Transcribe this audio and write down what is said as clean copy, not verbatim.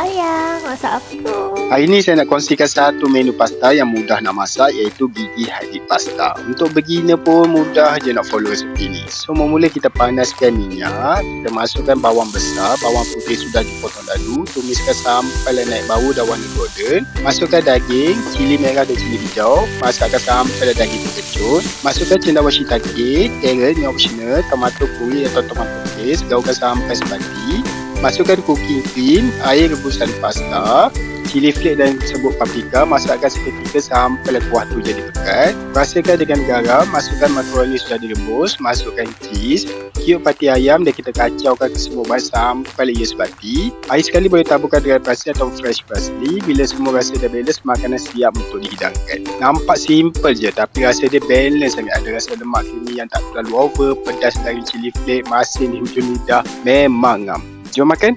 sayang, masak apa tu? Hari ini saya nak kongsikan satu menu pasta yang mudah nak masak, iaitu Gigi Hadid Pasta. Untuk beginner pun mudah je nak follow resepi ni. So mula kita panaskan minyak, kita masukkan bawang besar, bawang putih sudah dipotong dadu, tumiskan sampai naik bau dan warna golden. Masukkan daging, cili merah dan cili hijau, masakkan sampai daging terkecut. Masukkan cendawan shiitake, carrot yang optional, tomato puri atau tomato paste, gaulkan sampai sepati. Masukkan cooking cream, air rebusan pasta, cili flake dan serbuk paprika. Masakkan seketika sampai kuah tu jadi pekat. Rasakan dengan garam. Masukkan makaroni sudah direbus. Masukkan cheese, kiuk pati ayam dan kita kacaukan kesemuran sampai ia sebati. Air sekali boleh taburkan dry parsley atau fresh parsley. Bila semua rasa dah balance, makanan siap untuk dihidangkan. Nampak simple je tapi rasa dia balance sangat. Ada rasa lemak creamy yang tak terlalu over, pedas dari cili flake, masin di hujung lidah. Memang ngam. Jom makan.